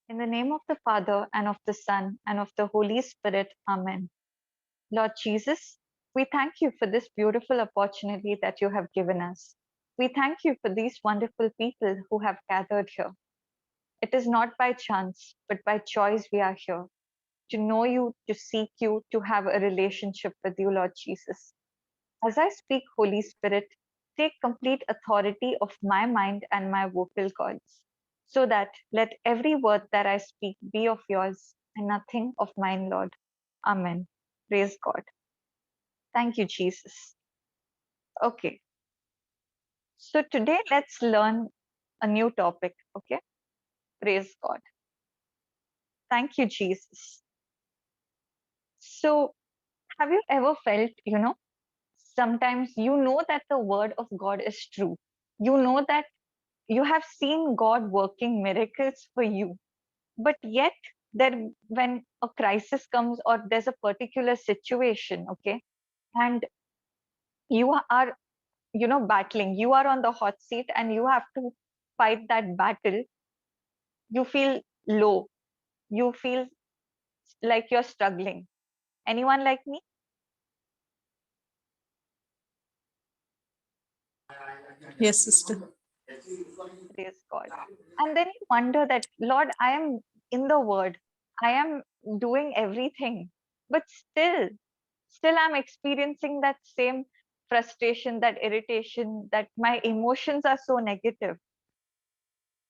In the name of the Father, and of the Son, and of the Holy Spirit. Amen. Lord Jesus, we thank you for this beautiful opportunity that you have given us. We thank you for these wonderful people who have gathered here. It is not by chance, but by choice we are here to know you, to seek you, to have a relationship with you, Lord Jesus. As I speak, Holy Spirit, take complete authority of my mind and my vocal cords, so that let every word that I speak be of yours and nothing of mine, Lord. Amen. Praise God. Thank you, Jesus. Okay, so today let's learn a new topic. Okay, praise God. Thank you, Jesus. So, have you ever felt, sometimes you know that the word of God is true? You know that you have seen God working miracles for you, but yet there, when a crisis comes or there's a particular situation, okay, and you are, battling, you are on the hot seat and you have to fight that battle, you feel low, you feel like you're struggling. Anyone like me? Yes, sister. Praise God. And then you wonder that, Lord, I am in the word, I am doing everything, but still I'm experiencing that same frustration, that irritation, that my emotions are so negative.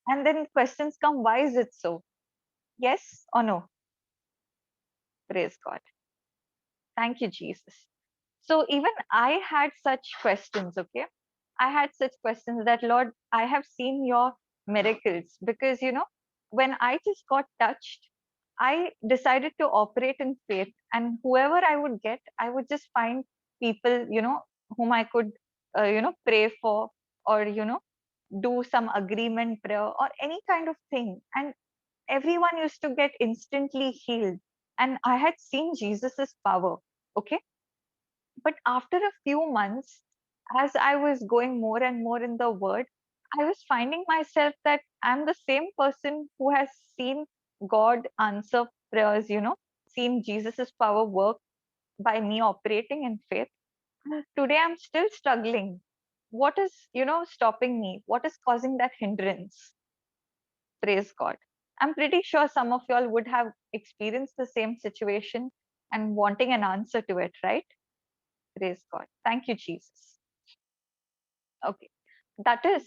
And then questions come, why is it so? Yes or no? Praise God. Thank you, Jesus. So even I had such questions, okay? I had such questions that, Lord, I have seen your miracles because, when I just got touched, I decided to operate in faith. And whoever I would get, I would just find people, whom I could, pray for, or, do some agreement prayer or any kind of thing. And everyone used to get instantly healed. And I had seen Jesus's power. Okay. But after a few months, as I was going more and more in the word, I was finding myself that I'm the same person who has seen God answer prayers, seen Jesus's power work by me operating in faith. And today I'm still struggling. What is, stopping me? What is causing that hindrance? Praise God. I'm pretty sure some of y'all would have experienced the same situation and wanting an answer to it, right? Praise God. Thank you, Jesus. Okay. That is,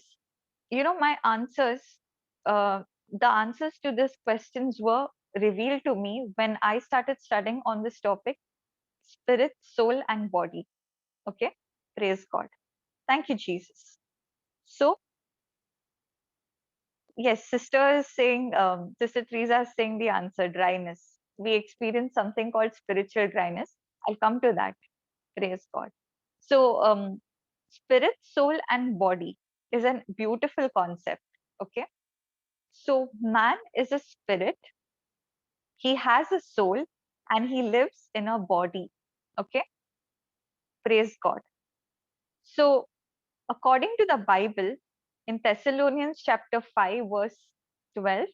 my answers, the answers to these questions were revealed to me when I started studying on this topic, spirit, soul, and body. Okay. Praise God. Thank you, Jesus. So, yes, sister is saying, Sister Teresa is saying the answer, dryness. We experience something called spiritual dryness. I'll come to that. Praise God. So, spirit, soul, and body is a beautiful concept. Okay. So, man is a spirit, he has a soul, and he lives in a body. Okay. Praise God. So, according to the Bible, in Thessalonians chapter 5, verse 12,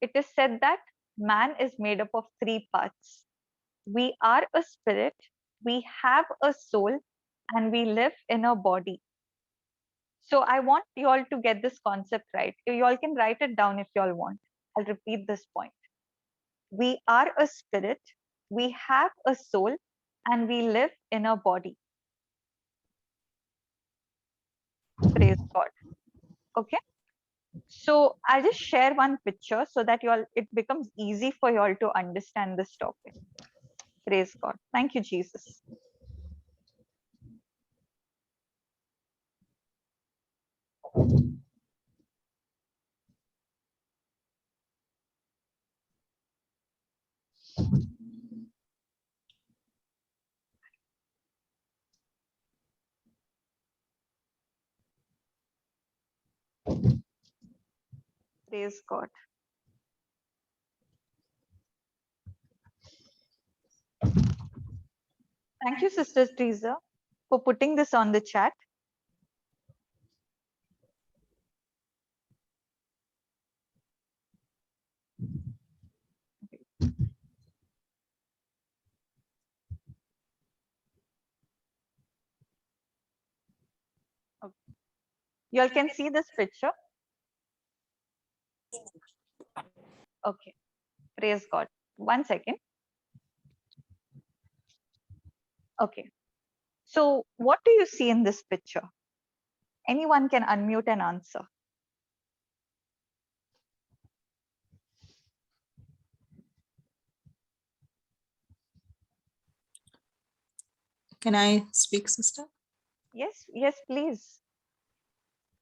it is said that man is made up of three parts. We are a spirit, we have a soul, and we live in a body. So I want you all to get this concept right. You all can write it down if you all want. I'll repeat this point. We are a spirit, we have a soul, and we live in a body. Praise God. Okay. So I'll just share one picture so that you all, it becomes easy for you all to understand this topic. Praise God. Thank you, Jesus. Praise God. Thank you, Sister Teresa, for putting this on the chat. Okay. You all can see this picture? Okay. Praise God. 1 second. Okay. So what do you see in this picture? Anyone can unmute and answer. Can I speak, sister? Yes, yes, please.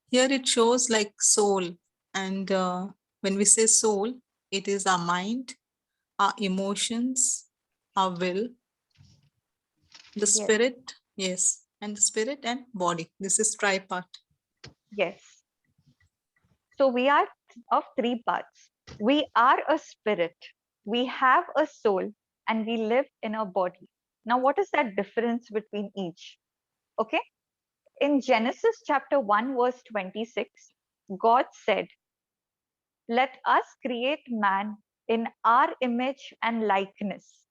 Here it shows like soul. And when we say soul, it is our mind, our emotions, our will, the Yes, spirit, yes, and the spirit and body. This is tripart. yes. So we are of three parts. We are a spirit, we have a soul, and we live in a body. Now, what is that difference between each? Okay. In Genesis chapter 1, verse 26, God said, "Let us create man in our image and likeness."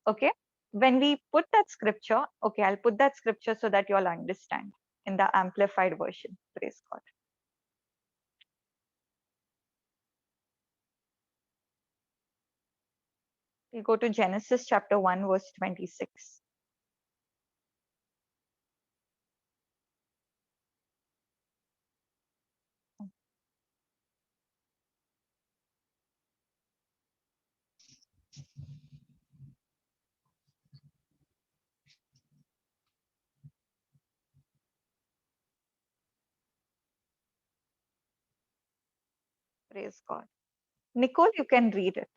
Okay. When we put that scripture, okay, I'll put that scripture so that you all understand in the amplified version. Praise God. We go to Genesis chapter 1, verse 26. Praise God. Nicole, you can read it.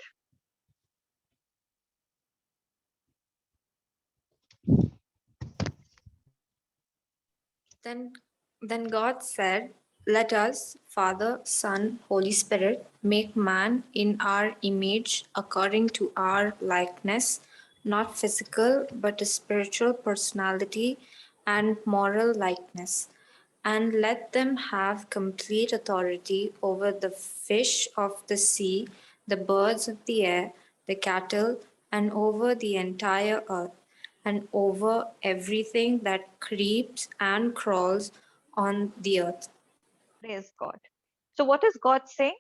Then, then God said, "Let us, Father, Son, Holy Spirit, make man in our image according to our likeness, not physical, but a spiritual personality and moral likeness. And let them have complete authority over the fish of the sea, the birds of the air, the cattle, and over the entire earth, and over everything that creeps and crawls on the earth." Praise God. So, what is God saying?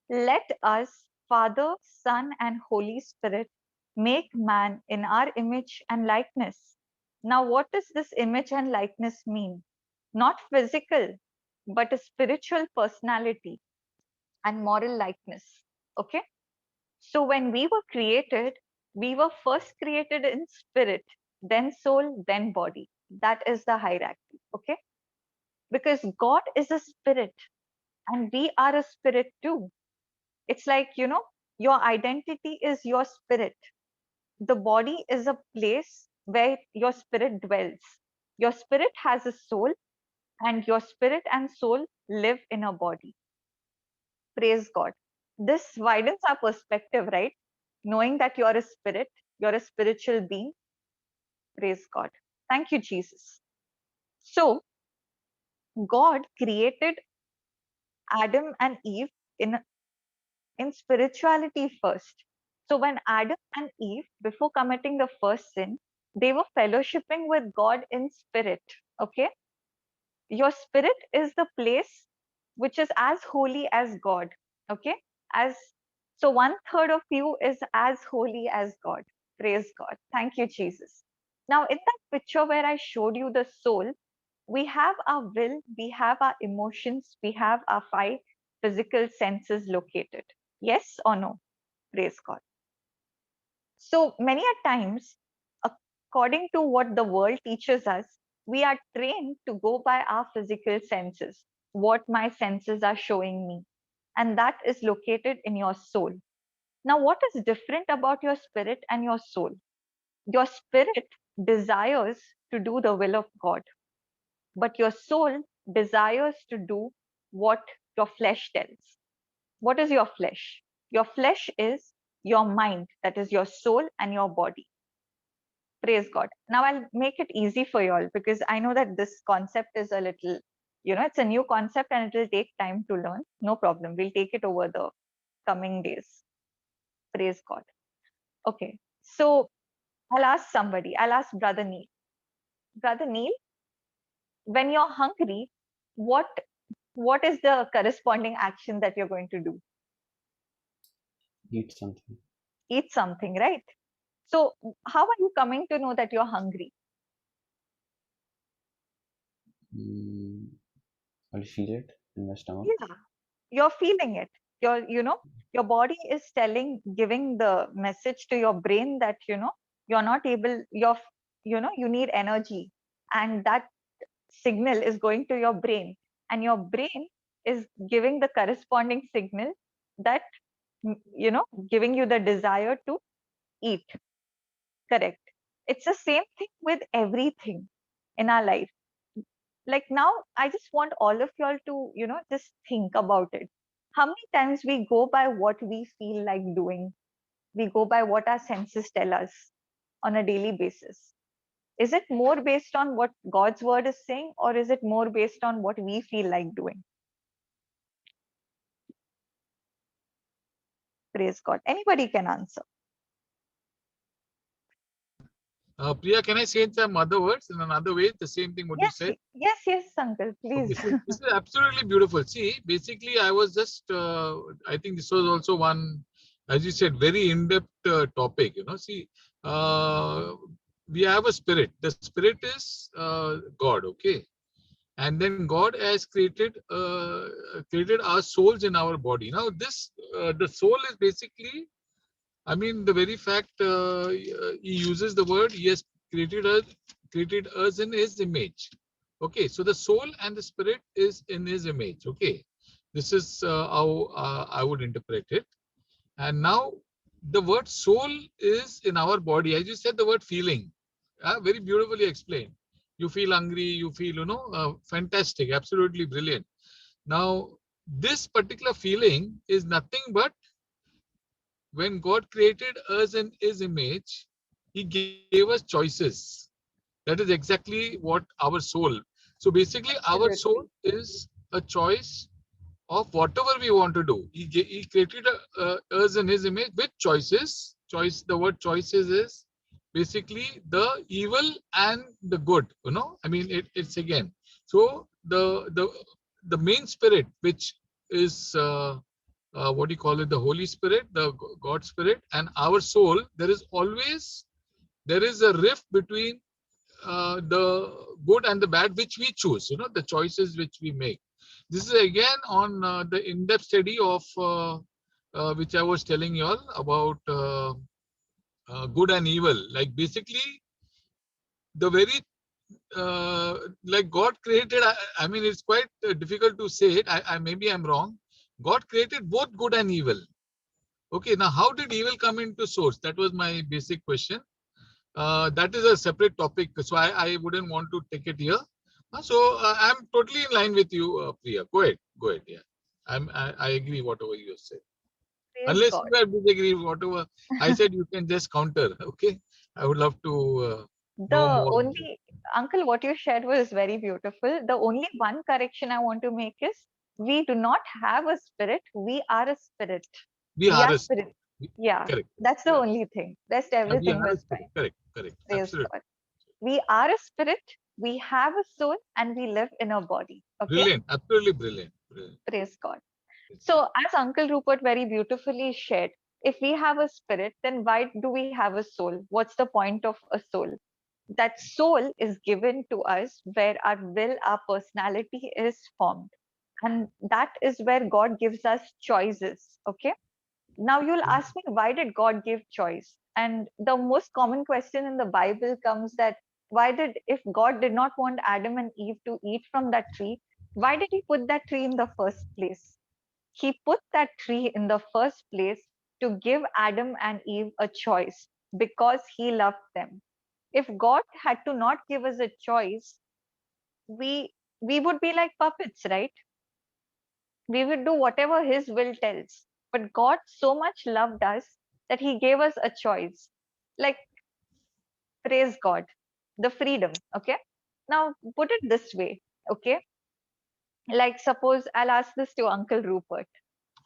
Let us, Father, Son, and Holy Spirit, make man in our image and likeness. Now, what does this image and likeness mean? Not physical, but a spiritual personality and moral likeness. Okay. So, when we were created, we were first created in spirit, then soul, then body. That is the hierarchy. Okay. Because God is a spirit and we are a spirit too. It's like, your identity is your spirit. The body is a place where your spirit dwells. Your spirit has a soul, and your spirit and soul live in a body. Praise God. This widens our perspective, right? Knowing that you're a spirit, you're a spiritual being. Praise God. Thank you, Jesus. So, God created Adam and Eve in spirituality first. So when Adam and Eve, before committing the first sin, they were fellowshipping with God in spirit. Okay. Your spirit is the place which is as holy as God. Okay. As so 1/3 of you is as holy as God. Praise God. Thank you, Jesus. Now, in that picture where I showed you the soul, we have our will, we have our emotions, we have our five physical senses located. Yes or no? Praise God. So many a times, according to what the world teaches us, we are trained to go by our physical senses, what my senses are showing me. And that is located in your soul. Now, what is different about your spirit and your soul? Your spirit desires to do the will of God, but your soul desires to do what your flesh tells. What is your flesh? Your flesh is your mind, that is your soul and your body. Praise God. Now I'll make it easy for you all because I know that this concept is a little, it's a new concept and it will take time to learn. No problem. We'll take it over the coming days. Praise God. Okay. So I'll ask somebody. I'll ask Brother Neil. Brother Neil, when you're hungry, what is the corresponding action that you're going to do? Eat something. Eat something, right? So how are you coming to know that you're hungry? I'll feel it in my stomach. Yeah, you're feeling it. Your body is giving the message to your brain that, you're not able, you need energy. And that signal is going to your brain. And your brain is giving the corresponding signal that, giving you the desire to eat. Correct. It's the same thing with everything in our life. Like now, I just want all of y'all to, just think about it. How many times we go by what we feel like doing? We go by what our senses tell us on a daily basis. Is it more based on what God's word is saying, or is it more based on what we feel like doing? Praise God. Anybody can answer. Priya, can I say in some other words, in another way, the same thing what you Yes, said? yes, Uncle, Okay, please. so this is absolutely beautiful. See, basically, I was just, I think this was also one, as you said, very in-depth topic. See, we have a spirit. The spirit is God, okay? And then God has created our souls in our body. Now, the soul is basically, I mean, the very fact he uses the word, he has created us in his image. Okay, so the soul and the spirit is in his image. Okay, this is how I would interpret it. And now the word soul is in our body. As you said, the word feeling, very beautifully explained. You feel hungry, you feel, fantastic, absolutely brilliant. Now, this particular feeling is nothing but when God created us in his image, he gave us choices. That is exactly what our soul. So basically, our soul Absolutely. is a choice of whatever we want to do. He created us in his image with choices. The word choices is basically the evil and the good. I mean, it's again. So the main spirit, which is what do you call it, the Holy Spirit, the God Spirit, and our soul, there is a rift between the good and the bad, which we choose, the choices which we make. This is again on the in-depth study of which I was telling you all about good and evil. Like basically the very like God created, I mean, it's quite difficult to say it. Maybe I'm wrong. God created both good and evil. Okay, now how did evil come into source? That was my basic question. That is a separate topic, so I wouldn't want to take it here. So I'm totally in line with you, Priya. Go ahead. Yeah, I agree whatever you said. Praise Unless God. you have disagree whatever I said, you can just counter. Okay, I would love to know The more. only, Uncle, what you shared was very beautiful. The only one correction I want to make is we do not have a spirit. We are a spirit. We We are are a spirit. we- Yeah, correct. that's the Yeah, only thing. Rest we everything are a was spirit. fine. Correct. Praise Absolutely. God. We are a spirit. We have a soul, and we live in a body. Okay. Brilliant. Absolutely brilliant. Praise God. So, as Uncle Rupert very beautifully shared, if we have a spirit, then why do we have a soul? What's the point of a soul? That soul is given to us where our will, our personality is formed. And that is where God gives us choices. Okay. Now you'll ask me, why did God give choice? And the most common question in the Bible comes that if God did not want Adam and Eve to eat from that tree, why did he put that tree in the first place? He put that tree in the first place to give Adam and Eve a choice because he loved them. If God had to not give us a choice, we would be like puppets, right? We would do whatever his will tells. But God so much loved us that he gave us a choice. Like, praise God, the freedom. Okay. Now, put it this way. Okay. Like, suppose I'll ask this to Uncle Rupert.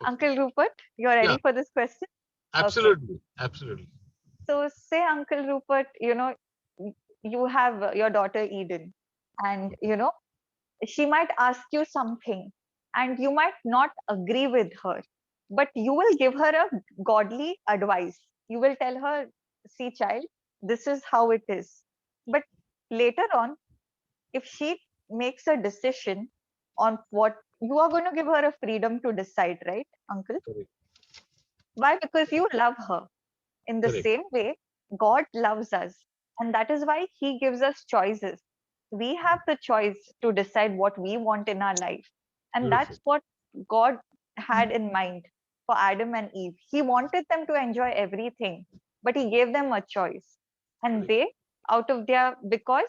Okay. Uncle Rupert, you're Yeah, ready for this question? Okay. absolutely. So, say, Uncle Rupert, you have your daughter Eden, and She might ask you something and you might not agree with her, but you will give her a godly advice. You will tell her, see, child, this is how it is. But later on, if she makes a decision on what you are going to give her a freedom to decide, right, uncle? Correct. Why? Because you love her. In the Correct. same way, God loves us. And that is why He gives us choices. We have the choice to decide what we want in our life. And Beautiful. that's what God had in mind for Adam and Eve. He wanted them to enjoy everything, but He gave them a choice. And Correct. they, out of their, because,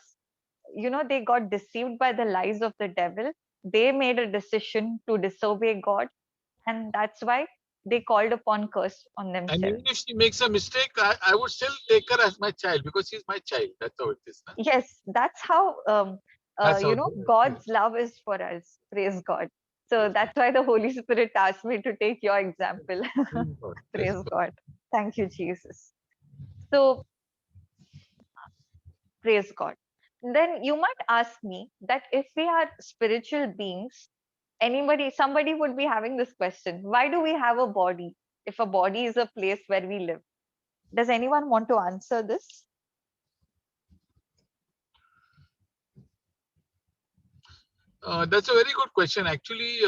they got deceived by the lies of the devil, they made a decision to disobey God. And that's why they called upon curse on And themselves. even if she makes a mistake, I would still take her as my child because she's my child. That's how it is. Huh? Yes, that's how That's how. God's love is for us. Praise God. So Praise that's why the Holy Spirit asked me to take your example. God. Praise Praise God. God. Thank you, Jesus. So praise God. Then you might ask me that if we are spiritual beings, somebody would be having this question: why do we have a body if a body is a place where we live? Does anyone want to answer this? That's a very good question. Actually,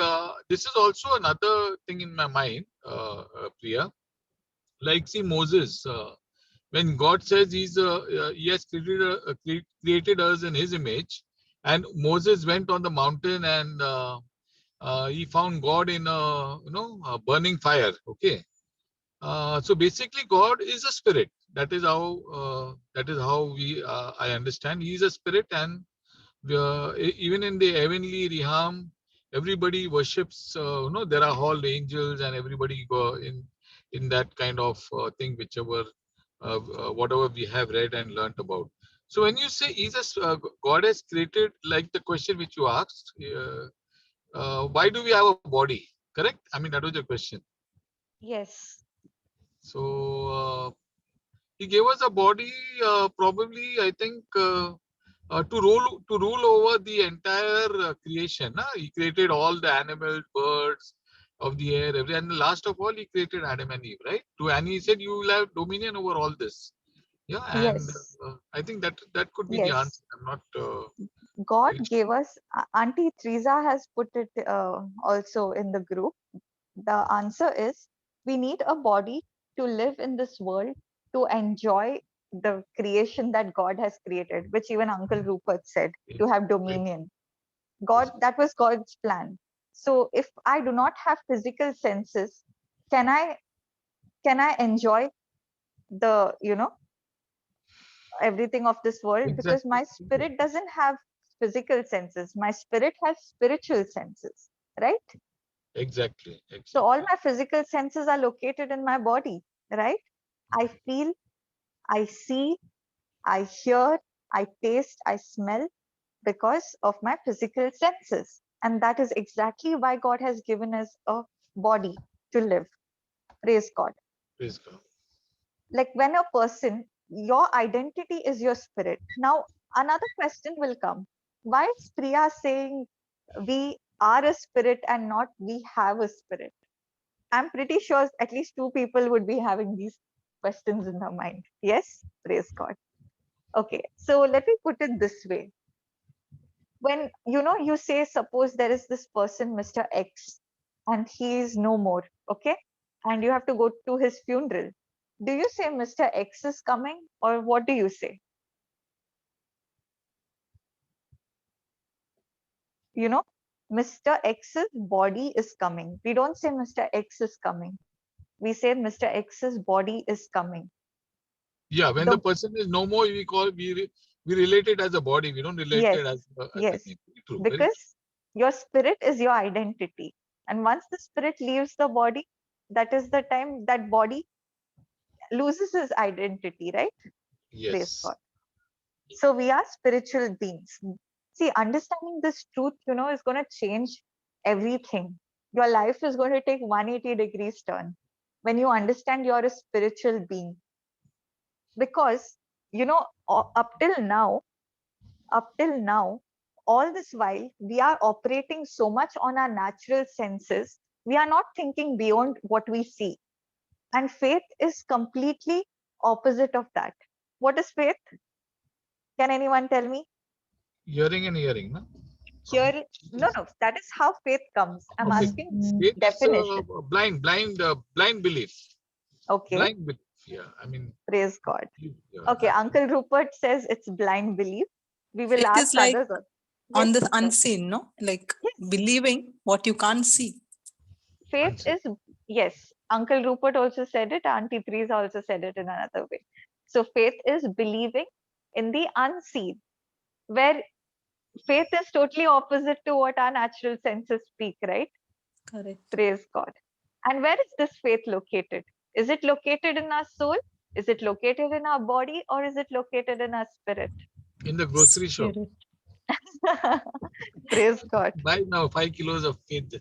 this is also another thing in my mind, Priya. Like, see, Moses, when God says he has created us in his image, and Moses went on the mountain and he found God in a burning fire. Okay. So basically, God is a spirit. That is how I understand. He is a spirit, and even in the heavenly realm, everybody worships. There are all angels, and everybody go in that kind of thing, whichever whatever we have read and learnt about. So when you say God has created, like the question which you asked, why do we have a body? Correct? I mean, that was your question. Yes. So he gave us a body, probably, I think, to rule over the entire creation. He created all the animals, birds of the air, and last of all, he created Adam and Eve, right? And he said, "You will have dominion over all this." Yeah, and Yes. I think that could be the answer. Yes. I'm not God very gave sure. us, Auntie Teresa has put it also in the group. The answer is we need a body to live in this world, to enjoy the creation that God has created, which even Uncle Rupert said, to Yes, have right. dominion. Yes, That was God's plan. So if I do not have physical senses, can I enjoy the, everything of this world? Because exactly. my spirit doesn't have physical senses, my spirit has spiritual senses, right? Exactly. So all Exactly. my physical senses are located in my body, right? I feel, I see, I hear, I taste, I smell because of my physical senses. And that is exactly why God has given us a body to live. Praise God. Praise God. Like when a person, your identity is your spirit. Now, another question will come. Why is Priya saying we are a spirit and not we have a spirit? I'm pretty sure at least two people would be having these questions in their mind. Yes? Praise God. Okay, so let me put it this way. When you say, suppose there is this person, Mr. X, and he is no more, okay? And you have to go to his funeral. Do you say Mr. X is coming, or what do you say? Mr. X's body is coming. We don't say Mr. X is coming. We say Mr. X's body is coming. Yeah, when the The person is no more, we relate it as a body. We don't relate Yes, it as a yes, name. Very true. Very true. because your spirit is your identity. And once the spirit leaves the body, that is the time that body loses its identity, right? Praise Yes. God. So we are spiritual beings. See, understanding this truth, is going to change everything. Your life is going to take 180 degrees turn when you understand you're a spiritual being. Because, up till now, all this while we are operating so much on our natural senses, we are not thinking beyond what we see. And faith is completely opposite of that. What is faith? Can anyone tell me? Hearing and hearing, no? Here, no, that is how faith comes. I'm Okay. asking Faith is definition. blind belief. Okay, Blind belief. Yeah, I mean, praise God. yeah, Okay, Uncle Rupert says it's blind belief. We will Faith ask is like others. on Yes, the sister. unseen, no? Like Yes. believing what you can't see. Faith unseen. is, yes, Uncle Rupert also said it, Auntie Teresa also said it in another way. So faith is believing in the unseen, where faith is totally opposite to what our natural senses speak, right? Correct. Praise God. And where is this faith located? Is it located in our soul? Is it located in our body? Or is it located in our spirit? In the grocery shop. Spirit. Praise God. Buy now 5 kilos of faith.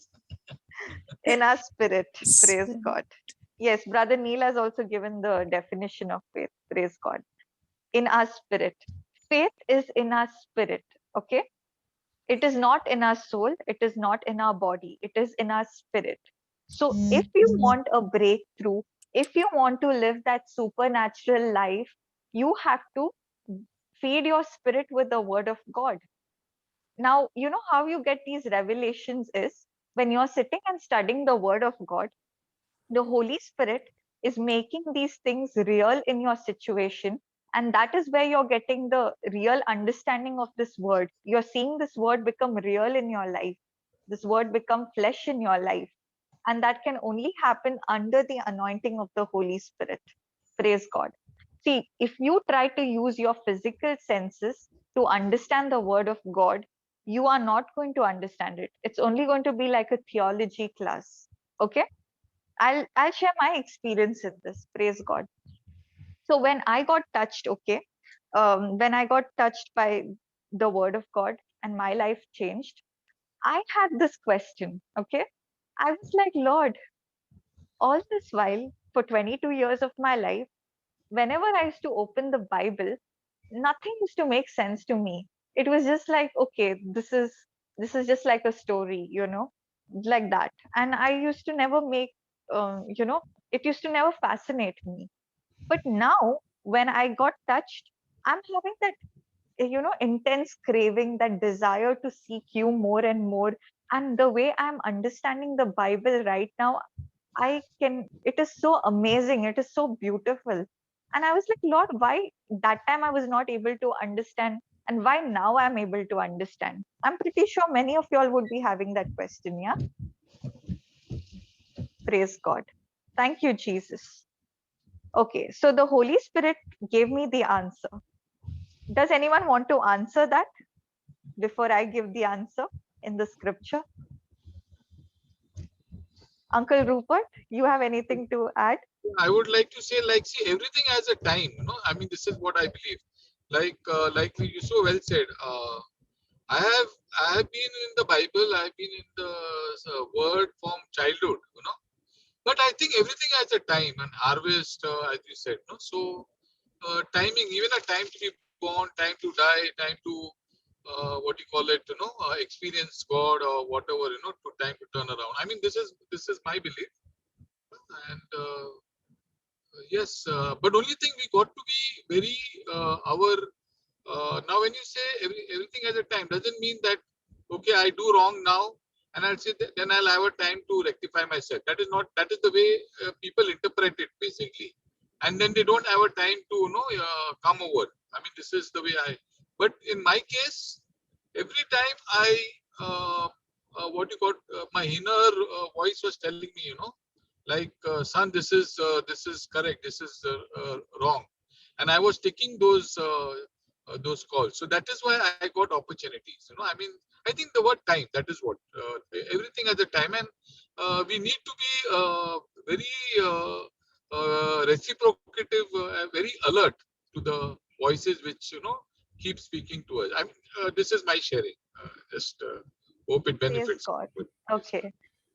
In our spirit. Praise Spirit. God. Yes, Brother Neil has also given the definition of faith. Praise God. In our spirit. Faith is in our spirit. Okay. It is not in our soul. It is not in our body. It is in our spirit. So if you want a breakthrough, if you want to live that supernatural life, you have to feed your spirit with the word of God. Now, you know how you get these revelations is when you're sitting and studying the word of God, the Holy Spirit is making these things real in your situation. And that is where you're getting the real understanding of this word. You're seeing this word become real in your life, this word become flesh in your life. And that can only happen under the anointing of the Holy Spirit. Praise God. See, if you try to use your physical senses to understand the word of God, you are not going to understand it. It's only going to be like a theology class. Okay? I'll share my experience in this. Praise God. So when I got touched, okay, when I got touched by the word of God and my life changed, I had this question. Okay, I was like, Lord, all this while for 22 years of my life, whenever I used to open the Bible, nothing used to make sense to me. It was just like, okay, this is just like a story, like that. And I used to never make, it used to never fascinate me. But now, when I got touched, I'm having that, intense craving, that desire to seek you more and more. And the way I'm understanding the Bible right now, it is so amazing. It is so beautiful. And I was like, Lord, why that time I was not able to understand? And why now I'm able to understand? I'm pretty sure many of y'all would be having that question. Yeah. Praise God. Thank you, Jesus. Okay. So the Holy Spirit gave me the answer. Does anyone want to answer that before I give the answer in the scripture? Uncle Rupert, you have anything to add? I would like to say, like, see, everything has a time. I mean, this is what I believe. Like you so well said. I have I have been in the Bible. I have been in the word from childhood. But I think everything has a time and harvest, as you said. Timing, even a time to be born, time to die, time to what do you call it? Experience God or whatever. To time to turn around. I mean, this is my belief, and yes, but only thing we got to be very our now when you say everything has a time doesn't mean that okay I do wrong now and I'll say that, then I'll have a time to rectify myself. That is the way people interpret it basically, and then they don't have a time to come over. I mean this is the way but in my case every time I what you got my inner voice was telling me like son this is correct, this is wrong, and I was taking those calls. So that is why I got opportunities. I mean, I think the word time, that is what everything has a time, and we need to be very reciprocative, very alert to the voices which keep speaking to us. I mean, this is my sharing. Just hope it Praise benefits. God. people. Okay.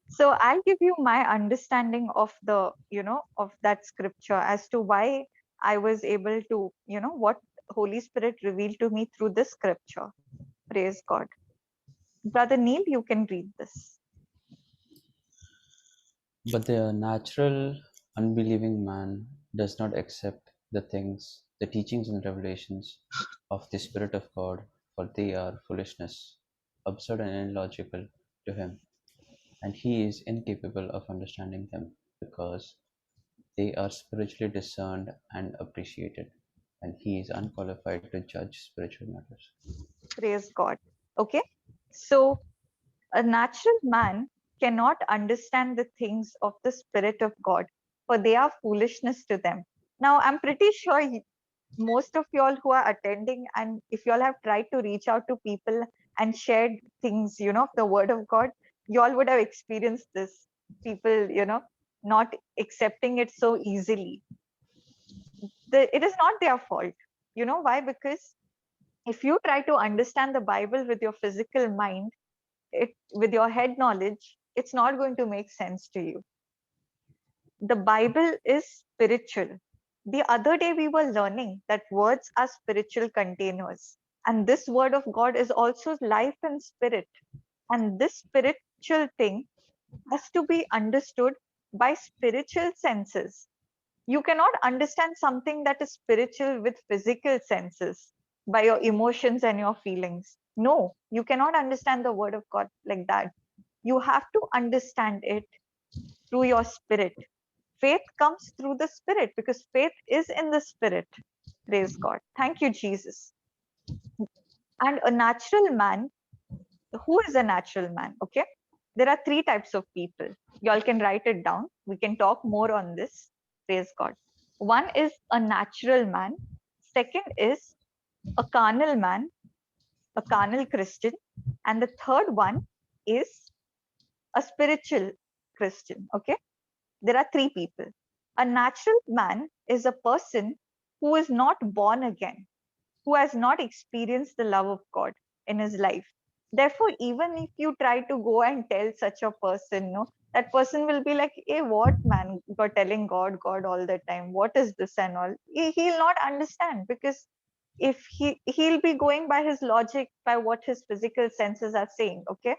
So I'll give you my understanding of of that scripture as to why I was able to, what Holy Spirit revealed to me through this scripture. Praise God. Brother Neil, you can read this. But the natural, unbelieving man does not accept the things, the teachings and revelations of the Spirit of God, for they are foolishness, absurd and illogical to him, and he is incapable of understanding them, because they are spiritually discerned and appreciated, and he is unqualified to judge spiritual matters. Praise God. Okay. So a natural man cannot understand the things of the Spirit of God, for they are foolishness to them. Now, I'm pretty sure most of y'all who are attending, and if y'all have tried to reach out to people and shared things, of the Word of God, y'all would have experienced this. People, not accepting it so easily. It is not their fault. You know why? Because if you try to understand the Bible with your physical mind, with your head knowledge, it's not going to make sense to you. The Bible is spiritual. The other day we were learning that words are spiritual containers, and this word of God is also life and spirit. And this spiritual thing has to be understood by spiritual senses. You cannot understand something that is spiritual with physical senses, by your emotions and your feelings. No, you cannot understand the word of God like that. You have to understand it through your spirit. Faith comes through the spirit, because faith is in the spirit. Praise God. Thank you, Jesus. And a natural man, who is a natural man? Okay. There are three types of people. Y'all can write it down. We can talk more on this. Praise God. One is a natural man. Second is a carnal man, a carnal Christian. And the third one is a spiritual Christian. Okay. There are three people. A natural man is a person who is not born again, who has not experienced the love of God in his life. Therefore, even if you try to go and tell such a person, no, that person will be like, hey, what man, you're telling God, God all the time. What is this and all? He'll not understand, because if he'll be going by his logic, by what his physical senses are saying. Okay.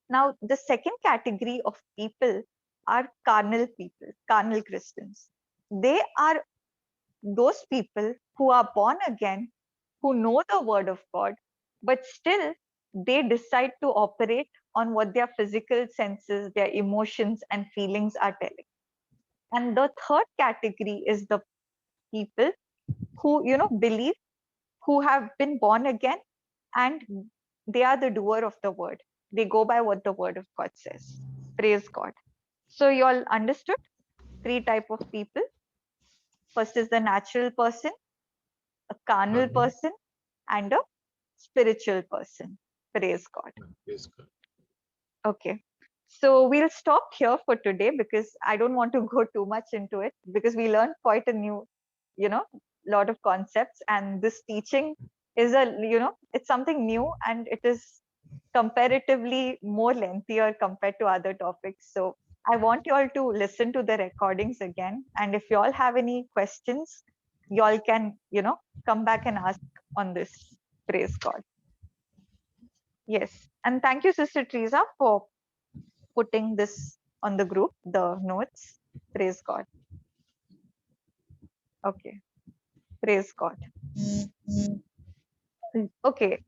Now, the second category of people are carnal people, carnal Christians. They are those people who are born again, who know the word of God, but still they decide to operate on what their physical senses, their emotions, and feelings are telling. And the third category is the people who, believe, who have been born again, and they are the doer of the word. They go by what the word of God says. Praise God. So you all understood three type of people. First is the natural person, a carnal person, and a spiritual person. Praise God. Praise God. Okay. So we'll stop here for today, because I don't want to go too much into it, because we learned quite a new, lot of concepts, and this teaching is it's something new, and it is comparatively more lengthier compared to other topics. So I want you all to listen to the recordings again. And if you all have any questions, you all can, come back and ask on this. Praise God. Yes. And thank you, Sister Teresa, for putting this on the group, the notes. Praise God. Okay. Praise God. Okay.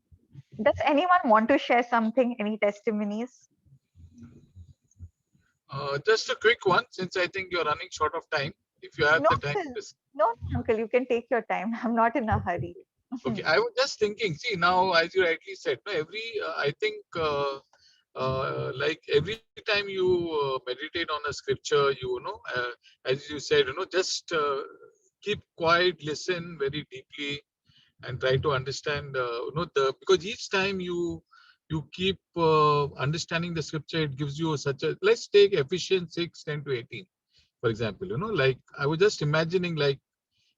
Does anyone want to share something? Any testimonies? Just a quick one, since I think you're running short of time. If you have No, the time, uncle. just No, uncle. You can take your time. I'm not in a hurry. okay. I was just thinking. See, now as you rightly said, no, I think like every time you meditate on a scripture, as you said, just keep quiet, listen very deeply, and try to understand. Because each time you keep understanding the scripture, it gives you such a. Let's take Ephesians 6:10-18, for example. Like I was just imagining, like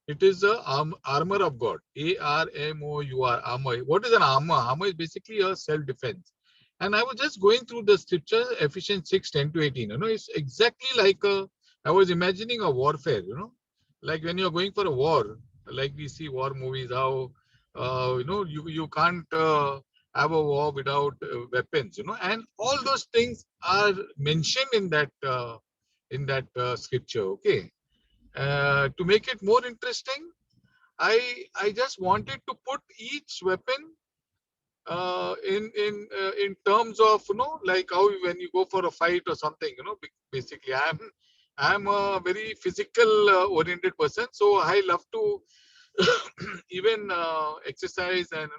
it is a armor of God. ARMOUR, armor. What is an armor? Armor is basically a self-defense. And I was just going through the scripture, Ephesians 6:10-18. It's exactly like I was imagining a warfare, like when you're going for a war, like we see war movies, how, you can't have a war without weapons, and all those things are mentioned in that scripture. Okay, to make it more interesting, I just wanted to put each weapon in terms of, like how when you go for a fight or something, basically I'm a very physical oriented person, so I love to even exercise and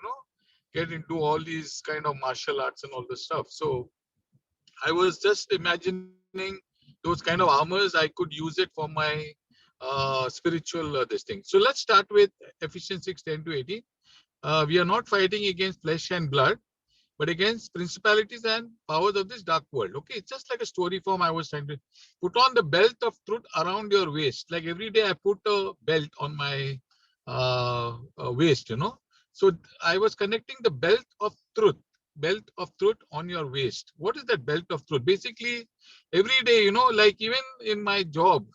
get into all these kind of martial arts and all this stuff. So I was just imagining those kind of armors. I could use it for my spiritual this thing. So let's start with Ephesians 6:10-18. We are not fighting against flesh and blood, but against principalities and powers of this dark world. Okay, it's just like a story form. I was trying to put on the belt of truth around your waist. Like every day I put a belt on my waist, So I was connecting the belt of truth on your waist. What is that belt of truth? Basically, every day, like even in my job,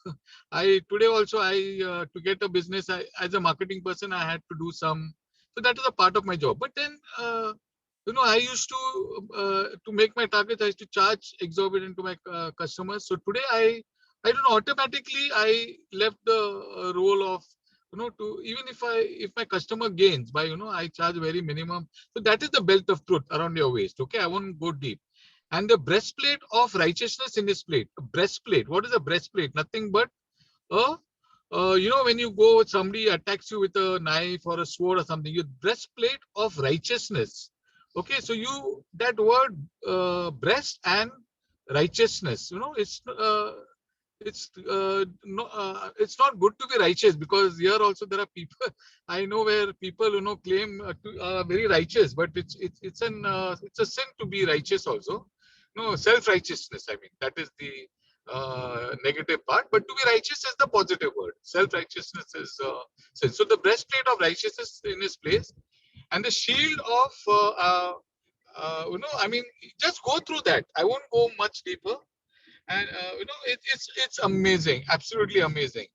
today also to get a business, as a marketing person, I had to do some. So that is a part of my job. But then, I used to make my targets. I used to charge exorbitant to my customers. So today, I don't know, automatically I left the role of, to even if my customer gains by, I charge very minimum. So that is the belt of truth around your waist. Okay, I won't go deep. And the breastplate of righteousness in this plate. A breastplate. What is a breastplate? Nothing but a when you go, somebody attacks you with a knife or a sword or something, your breastplate of righteousness. Okay, so that word breast and righteousness, it's not good to be righteous, because here also there are people I know where people claim to very righteous, but it's a sin to be righteous also. No, self-righteousness, I mean, that is the negative part, but to be righteous is the positive word. Self-righteousness is sin. So the breastplate of righteousness in his place, and the shield of I mean, just go through that. I won't go much deeper. And it's amazing, absolutely amazing,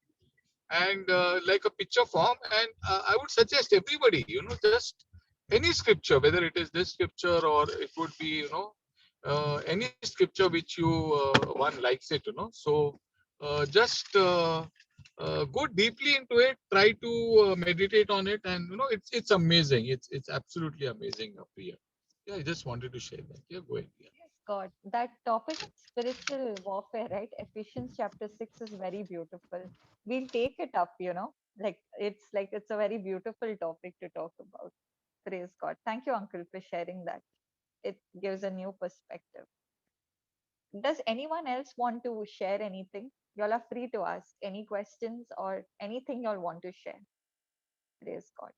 and like a picture form. And I would suggest everybody, just any scripture, whether it is this scripture or it would be, any scripture which one likes it, so just go deeply into it, try to meditate on it, and it's amazing. It's absolutely amazing, Priya. Yeah, I just wanted to share that. Yeah, go ahead. Yeah. Yes, God, that topic of spiritual warfare, right? Ephesians chapter 6 is very beautiful. We'll take it up, like it's a very beautiful topic to talk about. Praise God. Thank you, Uncle, for sharing that. It gives a new perspective. Does anyone else want to share anything? Y'all are free to ask any questions or anything y'all want to share. Praise God.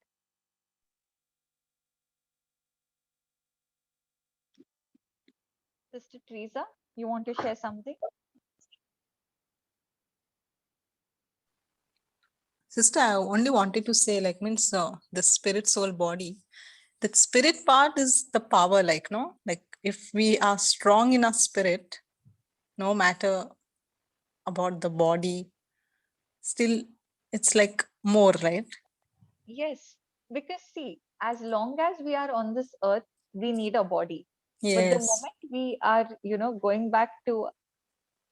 Sister Teresa, you want to share something? Sister, I only wanted to say, like, means the spirit, soul, body. That spirit part is the power, like, no? Like, if we are strong in our spirit, no matter about the body, still it's like more, right? Yes, because see, as long as we are on this earth, we need a body. But the Yes. moment we are, going back to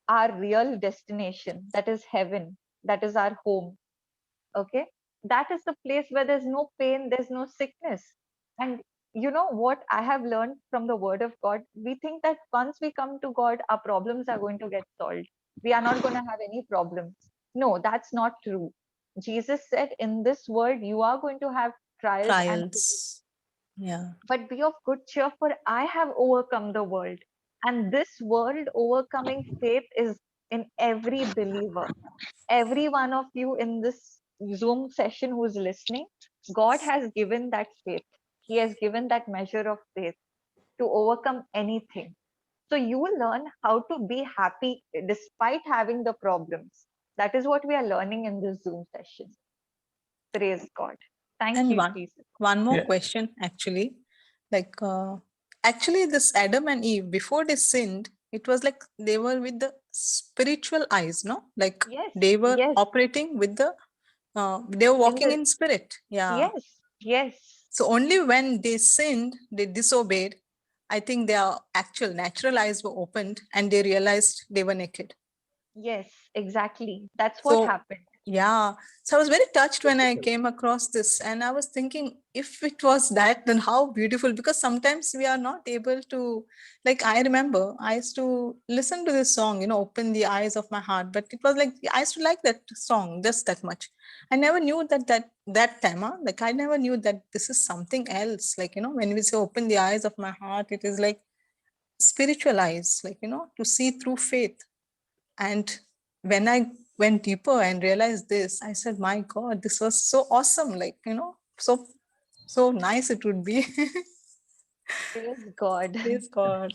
our real destination, that is heaven, that is our home, okay? That is the place where there's no pain, there's no sickness. And you know what I have learned from the word of God? We think that once we come to God, our problems are going to get solved. We are not going to have any problems. No, that's not true. Jesus said, in this world, you are going to have trials and Trials. Yeah. but be of good cheer, for I have overcome the world. And this world overcoming faith is in every believer. Every one of you in this Zoom session who's listening, God has given that faith. He has given that measure of faith to overcome anything. So you will learn how to be happy despite having the problems. That is what we are learning in this Zoom session. Praise God. Thank And you, one Jesus. more Yeah. question, actually. Like, actually, this Adam and Eve, before they sinned, it was like they were with the spiritual eyes, no? Like Yes, they were yes. operating with the, they were In walking the in spirit. Yeah. yes, yes. So only when they sinned, they disobeyed, I think their actual natural eyes were opened and they realized they were naked. Yes, exactly. That's what So happened. yeah, so I was very touched when I came across this, and I was thinking, if it was that, then how beautiful, because sometimes we are not able to, like, I remember I used to listen to this song, Open the Eyes of My Heart, but it was like, I used to like that song just that much. I never knew that time, like, I never knew that this is something else. Like, when we say open the eyes of my heart, it is like spiritual eyes, like, to see through faith. And when I went deeper and realized this, I said, my God, this was so awesome. Like, so nice it would be. Praise God. Praise God.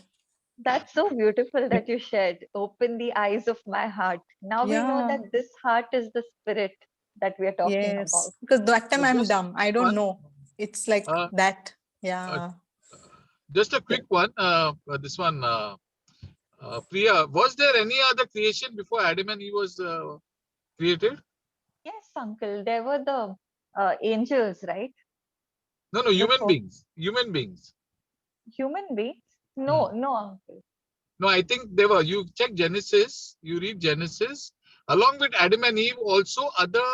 That's so beautiful that you shared. Open the eyes of my heart. Now we know Yeah, that this heart is the spirit that we are talking yes. about. Because that time I'm Just dumb. I don't one, know. It's like uh, that. uh, Yeah. just a quick one. This one, Priya, was there any other creation before Adam and Eve was created? Yes, uncle. There were the angels, right? No, no, The human four beings. Human beings. human beings? Hmm. No, no, uncle. No, I think they were. You check Genesis, you read Genesis. Along with Adam and Eve, also other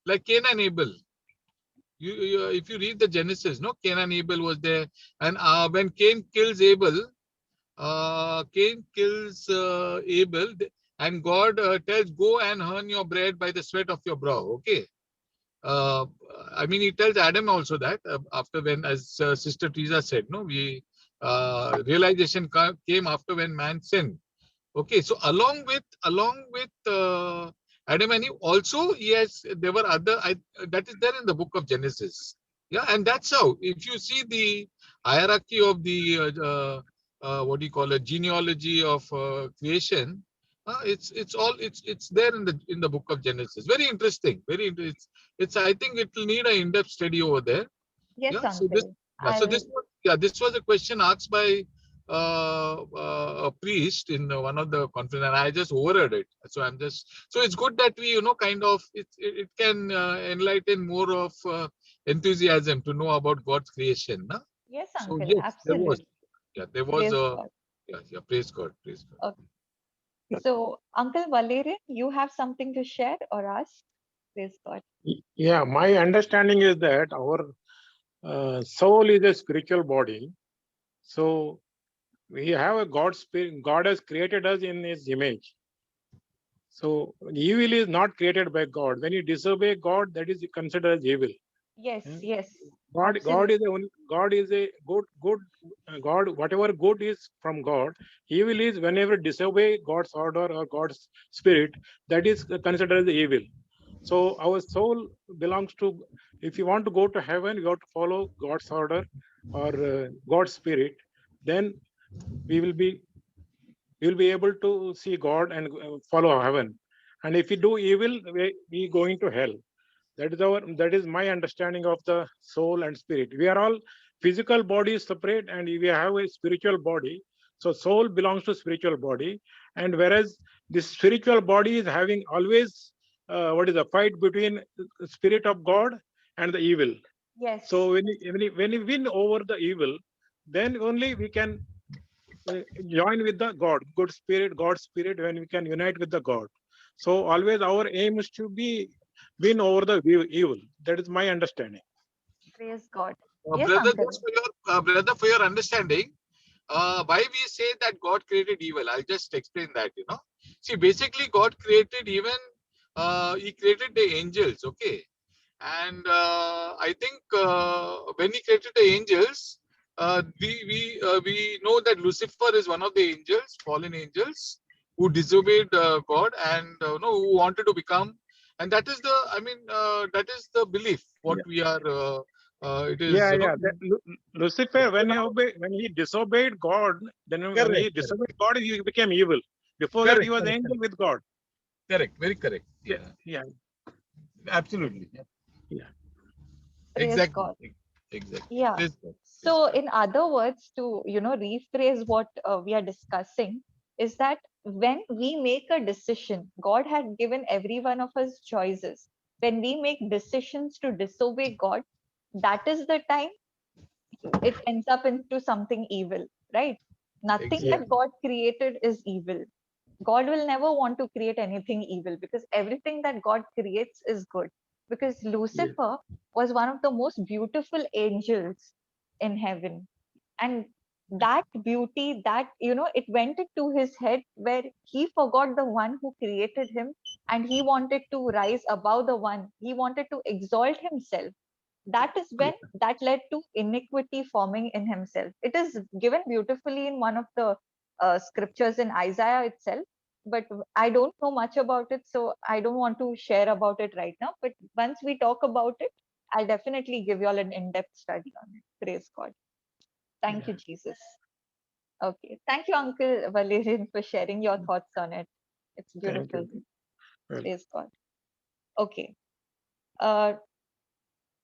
like Cain and Abel. If you read the Genesis, no, Cain and Abel was there, and when Cain kills Abel, Cain kills Abel, and God tells, "Go and earn your bread by the sweat of your brow." Okay. Uh, I mean, he tells Adam also that after when, as Sister Teresa said, no, we realization came after when man sinned. Okay, so along with Adam and Eve, also yes, there were other. That is there in the book of Genesis. Yeah, and that's how. If you see the hierarchy of the what do you call it, genealogy of creation, it's there in the book of Genesis. Very interesting. It's I think it will need an in-depth study over there. Yes, Yeah. So this uncle. yeah. So I'll this was a question asked by a priest in one of the conference, and I just overheard it. So it's good that we kind of it can enlighten more of enthusiasm to know about God's creation. No? yes, So uncle. yes, Absolutely. there was Praise a God. yeah, praise God, praise God. Okay. So, Uncle Valerian, you have something to share or ask? Praise God. Yeah, my understanding is that our soul is a spiritual body. So we have a God spirit. God has created us in His image. So evil is not created by God. When you disobey God, that is considered as evil. Yes, Yeah. yes. God Absolutely. is a God is a good God. Whatever good is from God, evil is whenever disobey God's order or God's spirit. That is considered as evil. So our soul belongs to. If you want to go to heaven, you have to follow God's order or God's spirit. Then we will be able to see God and follow heaven. And if we do evil, we going to hell. That is my understanding of the soul and spirit. We are all physical bodies separate, and we have a spiritual body. So soul belongs to spiritual body, and whereas this spiritual body is having always what is a fight between the spirit of God and the evil. Yes. So when we win over the evil, then only we can join with the God's spirit, when we can unite with the God. So always our aim is to be win over the evil. That is my understanding. Praise God. Yes, Brother, Uncle. just for your brother, for your understanding, why we say that God created evil? I'll just explain that. See, basically, God created even He created the angels. Okay, and I think when He created the angels, we know that Lucifer is one of the angels, fallen angels, who disobeyed God and who wanted to become, and that is the that is the belief what Yeah, we are. It is yeah. Lucifer, when he disobeyed God, then when he correct, correct, disobeyed God, he became evil. Before that, he correct, was correct, angel correct, with God. correct, very correct. Yeah, Yeah, yeah, absolutely. Yeah. yeah. Praise Exactly, God. exactly. Yeah. Praise God, praise So, God. in other words, to rephrase what we are discussing, is that when we make a decision, God had given every one of us choices. When we make decisions to disobey God, that is the time it ends up into something evil, right? Nothing Exactly. that God created is evil. God will never want to create anything evil, because everything that God creates is good. Because Lucifer was one of the most beautiful angels in heaven. And that beauty, that, it went into his head where he forgot the one who created him, and he wanted to rise above the one. He wanted to exalt himself. That is when that led to iniquity forming in himself. It is given beautifully in one of the scriptures in Isaiah itself, but I don't know much about it, so I don't want to share about it right now. But once we talk about it, I'll definitely give you all an in-depth study on it. Praise God. Thank you, Jesus. Okay. Thank you, Uncle Valerian, for sharing your thoughts on it. It's Thank beautiful. you. Well, Praise God. Okay. Uh,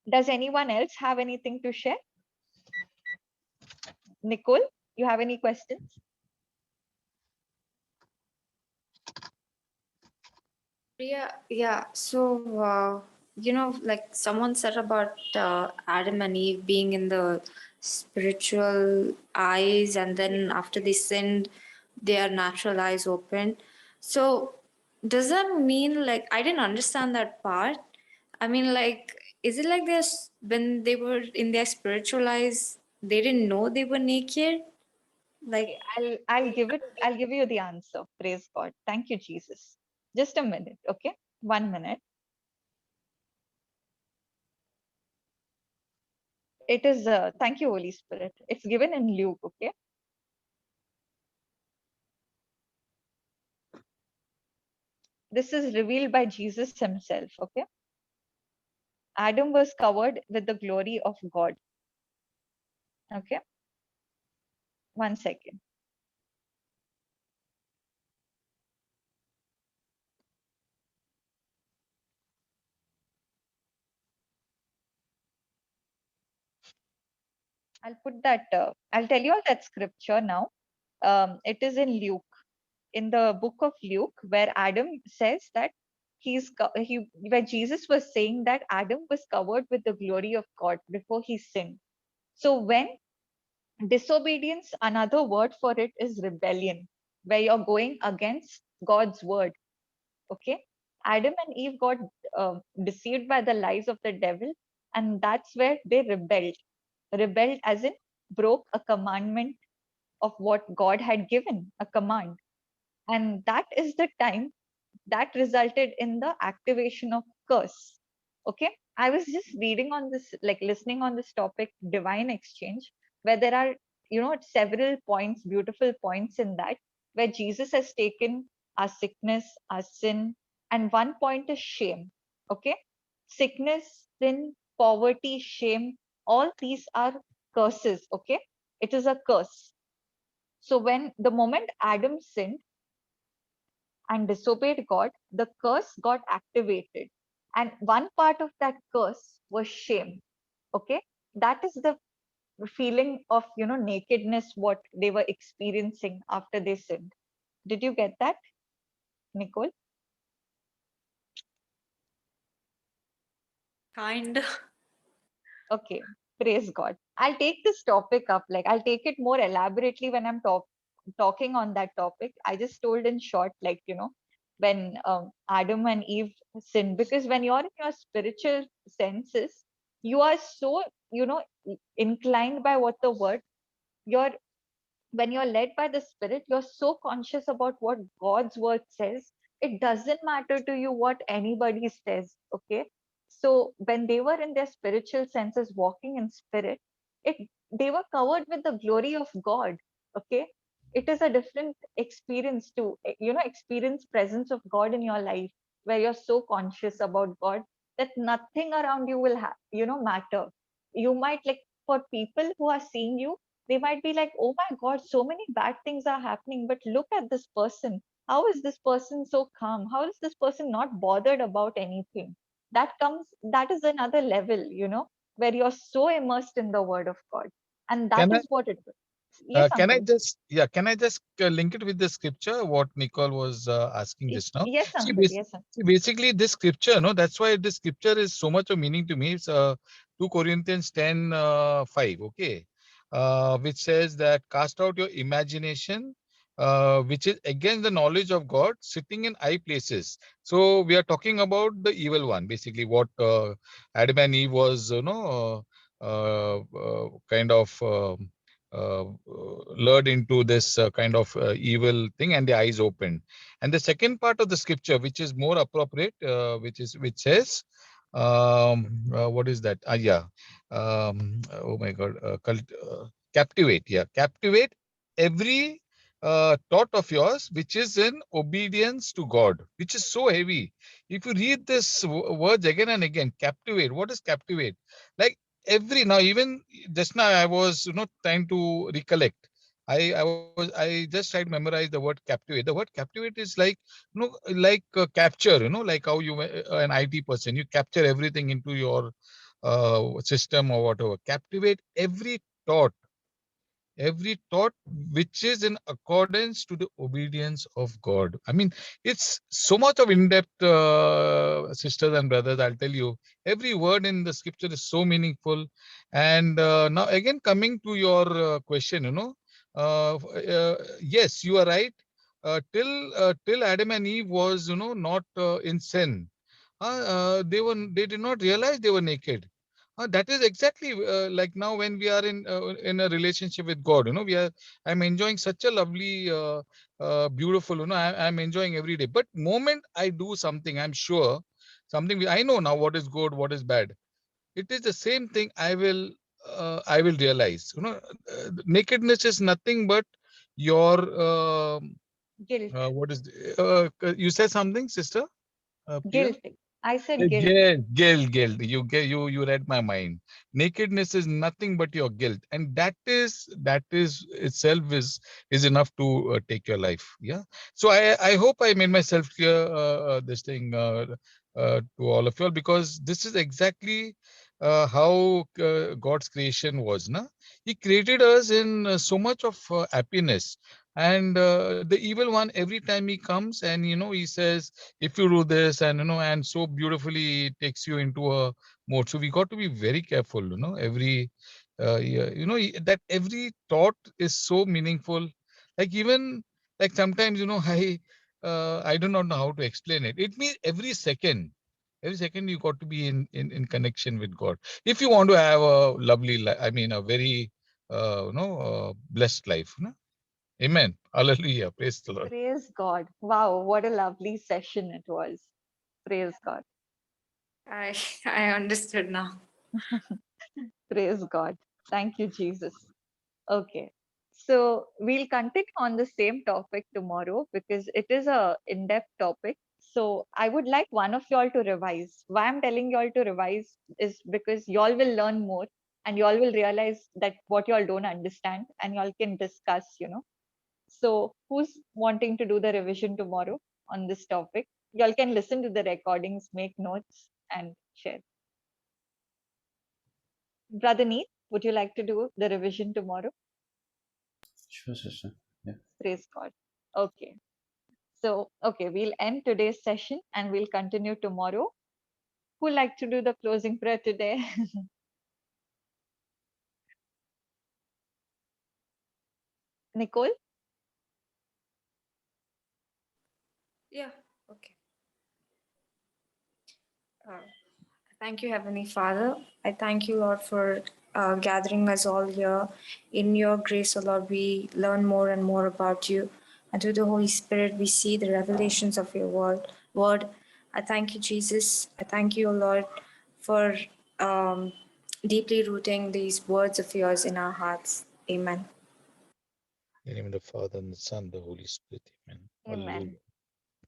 does anyone else have anything to share? Nicole, you have any questions? Yeah. So, like someone said about Adam and Eve being in the spiritual eyes, and then after they sinned, their natural eyes opened. So, does that mean, like, I didn't understand that part? I mean, like, is it like this when they were in their spiritual eyes, they didn't know they were naked? Like, Okay, I'll give you the answer. Praise God. Thank you, Jesus. Just a minute, okay? 1 minute. It is thank you, Holy Spirit. It's given in Luke, okay? This is revealed by Jesus himself, okay? Adam was covered with the glory of God. Okay, 1 second. I'll tell you all that scripture now. It is in Luke, in the book of Luke, where Adam says that where Jesus was saying that Adam was covered with the glory of God before he sinned. So when disobedience, another word for it is rebellion, where you're going against God's word. Okay, Adam and Eve got deceived by the lies of the devil, and that's where they rebelled as in broke a commandment of what God had given, a command. And that is the time that resulted in the activation of curse. Okay, I was just reading on this, like listening on this topic, divine exchange, where there are, several points, beautiful points in that, where Jesus has taken our sickness, our sin, and one point is shame. Okay, sickness, sin, poverty, shame, all these are curses. Okay, it is a curse. So when the moment Adam sinned and disobeyed God, the curse got activated. And one part of that curse was shame. Okay. That is the feeling of, nakedness, what they were experiencing after they sinned. Did you get that, Nicole? kind. Okay. Praise God. I'll take this topic up. Like, I'll take it more elaborately when I'm talking on that topic. I just told in short, like, when Adam and Eve sinned, because when you're in your spiritual senses, you are so, inclined by what the word, you're when you're led by the Spirit, you're so conscious about what God's word says. It doesn't matter to you what anybody says. Okay. So when they were in their spiritual senses, walking in spirit, it they were covered with the glory of God. Okay. It is a different experience to experience presence of God in your life, where you're so conscious about God that nothing around you will matter. You might, like, for people who are seeing you, they might be like, oh my God, so many bad things are happening, but look at this person. How is this person so calm? How is this person not bothered about anything? That is another level, where you're so immersed in the word of God. And that Can I is what it was. Yes, Can I uncle. just link it with the scripture, what Nicole was asking just now? Yes, See, uncle. Yes, uncle. basically this scripture, no, that's why this scripture is so much of meaning to me. It's 2 Corinthians 10, 5, okay, which says that cast out your imagination, which is against the knowledge of God, sitting in high places. So we are talking about the evil one, basically what Adam and Eve was, kind of lured into this kind of evil thing, and the eyes opened. And the second part of the scripture, which is more appropriate, which says, what is that? Oh my God, captivate. Yeah, captivate every thought of yours which is in obedience to God, which is so heavy. If you read this words again and again, captivate. What is captivate? Like every now, even just now I was trying to recollect. I just tried to memorize the word captivate. The word captivate is like like capture, like how you an IT person, you capture everything into your system or whatever. Captivate every thought which is in accordance to the obedience of God. I mean, it's so much of in-depth, sisters and brothers, I'll tell you. Every word in the scripture is so meaningful. And now again, coming to your question, yes, you are right. Till Adam and Eve was, not in sin, they did not realize they were naked. That is exactly like now when we are in a relationship with God. I'm enjoying such a lovely, beautiful. I'm enjoying every day. But moment I do something, I'm sure something. I know now what is good, what is bad. It is the same thing. I will realize. Nakedness is nothing but your. Guilt. What is? You said something, sister? Priya? Guilt. I said guilt. Guilt. You read my mind. Nakedness is nothing but your guilt, and that is itself is enough to take your life. Yeah. So I hope I made myself clear, this thing, to all of you all, because this is exactly how God's creation was. Na? He created us in so much of happiness, and the evil one, every time he comes and he says, if you do this, and and so beautifully takes you into a mode. So we got to be very careful. Every yeah, that every thought is so meaningful. Like even like sometimes I do not know how to explain it. It means every second you got to be in connection with God if you want to have a lovely I mean a very blessed life. Amen. Hallelujah. Praise the Lord. Praise God. Wow, what a lovely session it was. Praise God. I understood now. Praise God. Thank you, Jesus. Okay. So we'll continue on the same topic tomorrow because it is a in-depth topic. So I would like one of y'all to revise. Why I'm telling y'all to revise is because y'all will learn more and y'all will realize that what y'all don't understand and y'all can discuss. So who's wanting to do the revision tomorrow on this topic? Y'all can listen to the recordings, make notes and share. Brother Neat, would you like to do the revision tomorrow? Sure, sister. Yeah. Praise God. Okay. So, okay, we'll end today's session and we'll continue tomorrow. Who like to do the closing prayer today? Nicole? Yeah, okay. Thank you, Heavenly Father. I thank you, Lord, for gathering us all here. In your grace, O Lord, we learn more and more about you. And through the Holy Spirit, we see the revelations of your word. I thank you, Jesus. I thank you, O Lord, for deeply rooting these words of yours in our hearts. Amen. In the name of the Father and the Son, and the Holy Spirit. Amen. Amen. Hallelujah.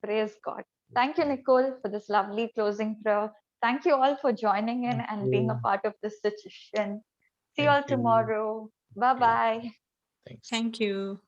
Praise God. Thank you, Nicole, for this lovely closing prayer. Thank you all for joining in Thank and being a you. part of this session. See you Thank all you. tomorrow. Bye Okay. bye. Thanks. Thank you.